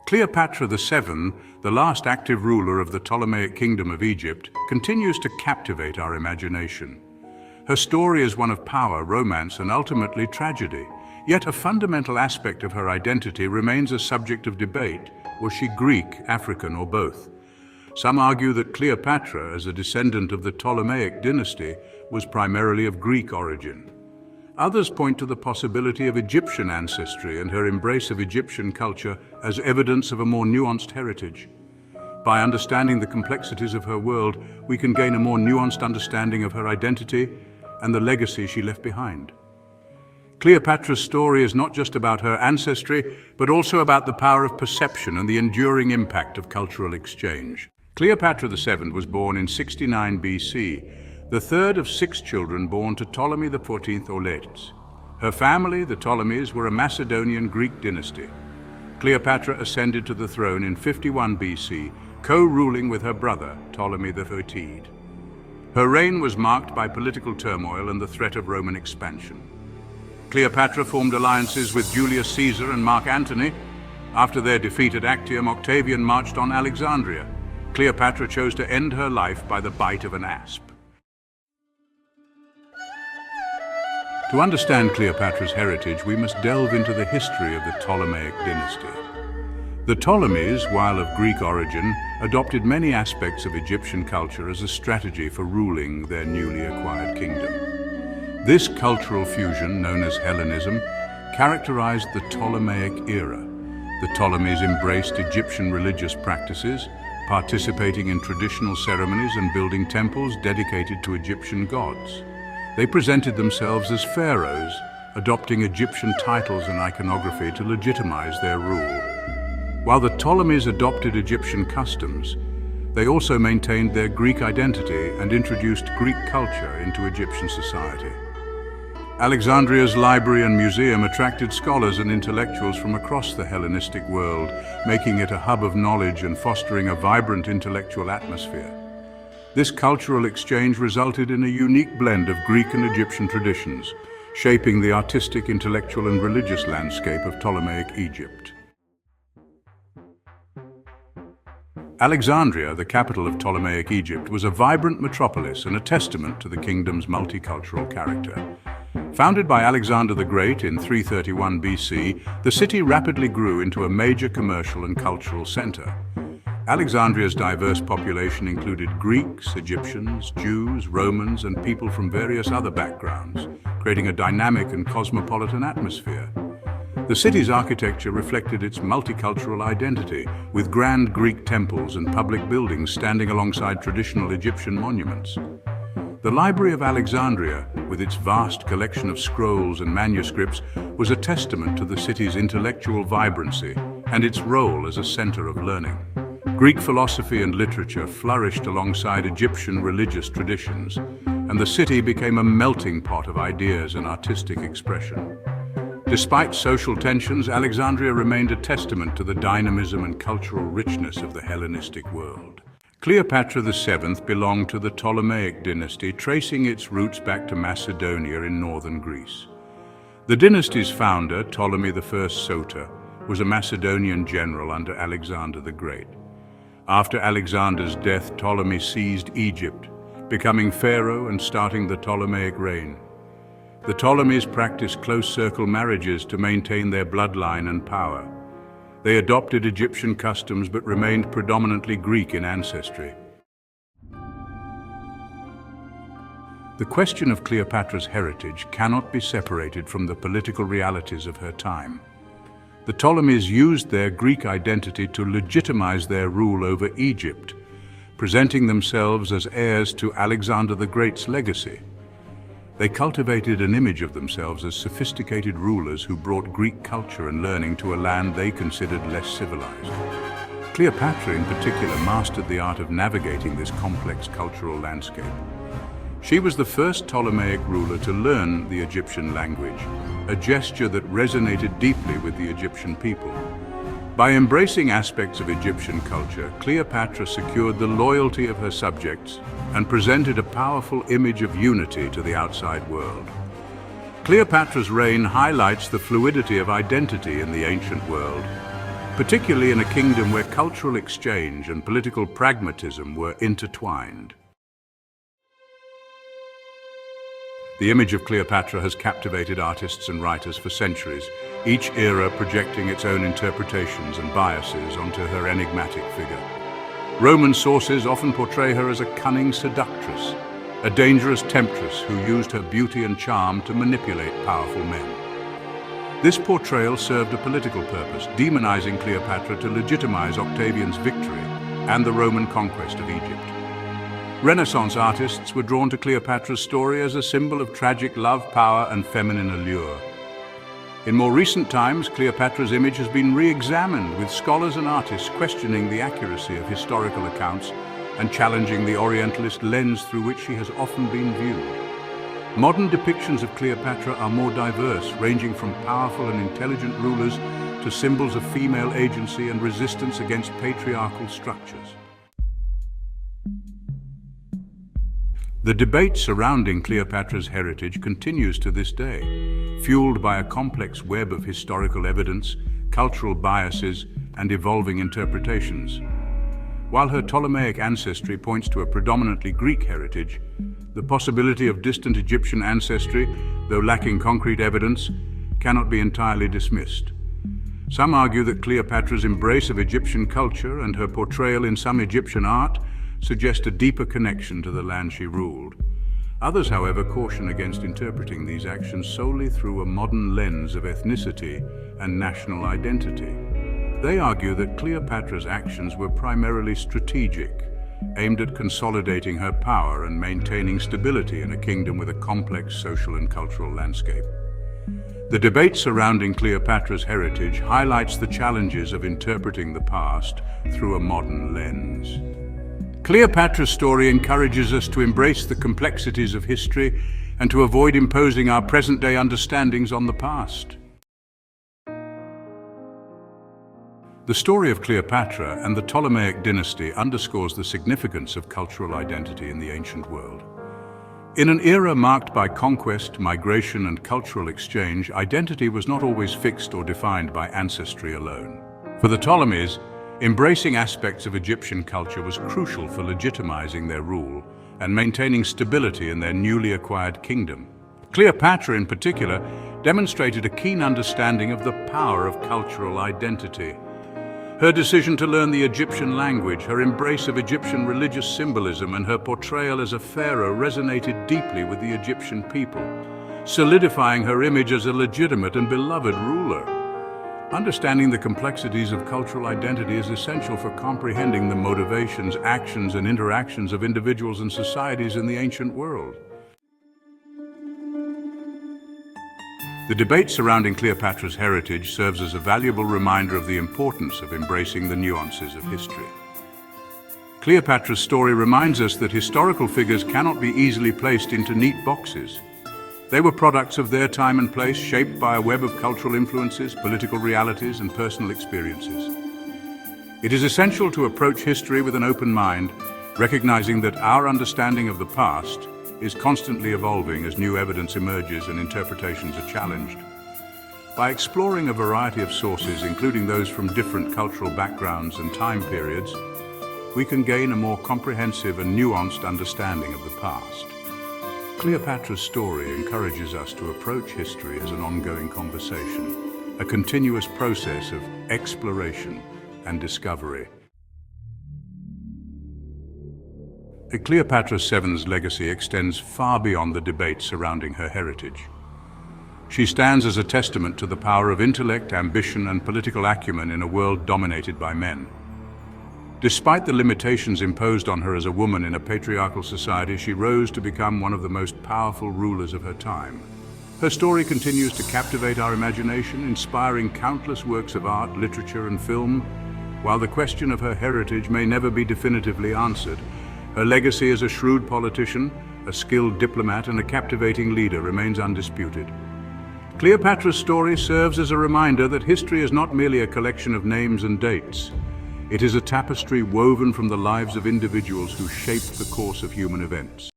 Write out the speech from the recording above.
Cleopatra VII, the last active ruler of the Ptolemaic Kingdom of Egypt, continues to captivate our imagination. Her story is one of power, romance, and ultimately tragedy. Yet a fundamental aspect of her identity remains a subject of debate. Was she Greek, African, or both? Some argue that Cleopatra, as a descendant of the Ptolemaic dynasty, was primarily of Greek origin. Others point to the possibility of Egyptian ancestry and her embrace of Egyptian culture as evidence of a more nuanced heritage. By understanding the complexities of her world, we can gain a more nuanced understanding of her identity and the legacy she left behind. Cleopatra's story is not just about her ancestry, but also about the power of perception and the enduring impact of cultural exchange. Cleopatra VII was born in 69 BC, the third of 6 children born to Ptolemy XIV or Lates. Her family, the Ptolemies, were a Macedonian Greek dynasty. Cleopatra ascended to the throne in 51 BC, co-ruling with her brother, Ptolemy XIII. Her reign was marked by political turmoil and the threat of Roman expansion. Cleopatra formed alliances with Julius Caesar and Mark Antony. After their defeat at Actium, Octavian marched on Alexandria. Cleopatra chose to end her life by the bite of an asp. To understand Cleopatra's heritage, we must delve into the history of the Ptolemaic dynasty. The Ptolemies, while of Greek origin, adopted many aspects of Egyptian culture as a strategy for ruling their newly acquired kingdom. This cultural fusion, known as Hellenism, characterized the Ptolemaic era. The Ptolemies embraced Egyptian religious practices, participating in traditional ceremonies and building temples dedicated to Egyptian gods. They presented themselves as pharaohs, adopting Egyptian titles and iconography to legitimize their rule. While the Ptolemies adopted Egyptian customs, they also maintained their Greek identity and introduced Greek culture into Egyptian society. Alexandria's library and museum attracted scholars and intellectuals from across the Hellenistic world, making it a hub of knowledge and fostering a vibrant intellectual atmosphere. This cultural exchange resulted in a unique blend of Greek and Egyptian traditions, shaping the artistic, intellectual, and religious landscape of Ptolemaic Egypt. Alexandria, the capital of Ptolemaic Egypt, was a vibrant metropolis and a testament to the kingdom's multicultural character. Founded by Alexander the Great in 331 BC, the city rapidly grew into a major commercial and cultural center. Alexandria's diverse population included Greeks, Egyptians, Jews, Romans, and people from various other backgrounds, creating a dynamic and cosmopolitan atmosphere. The city's architecture reflected its multicultural identity, with grand Greek temples and public buildings standing alongside traditional Egyptian monuments. The Library of Alexandria, with its vast collection of scrolls and manuscripts, was a testament to the city's intellectual vibrancy and its role as a center of learning. Greek philosophy and literature flourished alongside Egyptian religious traditions, and the city became a melting pot of ideas and artistic expression. Despite social tensions, Alexandria remained a testament to the dynamism and cultural richness of the Hellenistic world. Cleopatra VII belonged to the Ptolemaic dynasty, tracing its roots back to Macedonia in northern Greece. The dynasty's founder, Ptolemy I Soter, was a Macedonian general under Alexander the Great. After Alexander's death, Ptolemy seized Egypt, becoming pharaoh and starting the Ptolemaic reign. The Ptolemies practiced close-circle marriages to maintain their bloodline and power. They adopted Egyptian customs but remained predominantly Greek in ancestry. The question of Cleopatra's heritage cannot be separated from the political realities of her time. The Ptolemies used their Greek identity to legitimize their rule over Egypt, presenting themselves as heirs to Alexander the Great's legacy. They cultivated an image of themselves as sophisticated rulers who brought Greek culture and learning to a land they considered less civilized. Cleopatra, in particular, mastered the art of navigating this complex cultural landscape. She was the first Ptolemaic ruler to learn the Egyptian language, a gesture that resonated deeply with the Egyptian people. By embracing aspects of Egyptian culture, Cleopatra secured the loyalty of her subjects and presented a powerful image of unity to the outside world. Cleopatra's reign highlights the fluidity of identity in the ancient world. particularly in a kingdom where cultural exchange and political pragmatism were intertwined. The image of Cleopatra has captivated artists and writers for centuries, each era projecting its own interpretations and biases onto her enigmatic figure. Roman sources often portray her as a cunning seductress, a dangerous temptress who used her beauty and charm to manipulate powerful men. This portrayal served a political purpose, demonizing Cleopatra to legitimize Octavian's victory and the Roman conquest of Egypt. Renaissance artists were drawn to Cleopatra's story as a symbol of tragic love, power, and feminine allure. In more recent times, Cleopatra's image has been re-examined, with scholars and artists questioning the accuracy of historical accounts and challenging the Orientalist lens through which she has often been viewed. Modern depictions of Cleopatra are more diverse, ranging from powerful and intelligent rulers to symbols of female agency and resistance against patriarchal structures. The debate surrounding Cleopatra's heritage continues to this day, fueled by a complex web of historical evidence, cultural biases, and evolving interpretations. While her Ptolemaic ancestry points to a predominantly Greek heritage, the possibility of distant Egyptian ancestry, though lacking concrete evidence, cannot be entirely dismissed. Some argue that Cleopatra's embrace of Egyptian culture and her portrayal in some Egyptian art suggest a deeper connection to the land she ruled. Others, however, caution against interpreting these actions solely through a modern lens of ethnicity and national identity. They argue that Cleopatra's actions were primarily strategic, aimed at consolidating her power and maintaining stability in a kingdom with a complex social and cultural landscape. The debate surrounding Cleopatra's heritage highlights the challenges of interpreting the past through a modern lens. Cleopatra's story encourages us to embrace the complexities of history and to avoid imposing our present-day understandings on the past. The story of Cleopatra and the Ptolemaic dynasty underscores the significance of cultural identity in the ancient world. In an era marked by conquest, migration, and cultural exchange, identity was not always fixed or defined by ancestry alone. For the Ptolemies, embracing aspects of Egyptian culture was crucial for legitimizing their rule and maintaining stability in their newly acquired kingdom. Cleopatra, in particular, demonstrated a keen understanding of the power of cultural identity. Her decision to learn the Egyptian language, her embrace of Egyptian religious symbolism, and her portrayal as a pharaoh resonated deeply with the Egyptian people, solidifying her image as a legitimate and beloved ruler. Understanding the complexities of cultural identity is essential for comprehending the motivations, actions, and interactions of individuals and societies in the ancient world. The debate surrounding Cleopatra's heritage serves as a valuable reminder of the importance of embracing the nuances of history. Cleopatra's story reminds us that historical figures cannot be easily placed into neat boxes. They were products of their time and place, shaped by a web of cultural influences, political realities, and personal experiences. It is essential to approach history with an open mind, recognizing that our understanding of the past is constantly evolving as new evidence emerges and interpretations are challenged. By exploring a variety of sources, including those from different cultural backgrounds and time periods, we can gain a more comprehensive and nuanced understanding of the past. Cleopatra's story encourages us to approach history as an ongoing conversation, a continuous process of exploration and discovery. Cleopatra VII's legacy extends far beyond the debate surrounding her heritage. She stands as a testament to the power of intellect, ambition, and political acumen in a world dominated by men. Despite the limitations imposed on her as a woman in a patriarchal society, she rose to become one of the most powerful rulers of her time. Her story continues to captivate our imagination, inspiring countless works of art, literature, and film. While the question of her heritage may never be definitively answered, her legacy as a shrewd politician, a skilled diplomat, and a captivating leader remains undisputed. Cleopatra's story serves as a reminder that history is not merely a collection of names and dates. It is a tapestry woven from the lives of individuals who shaped the course of human events.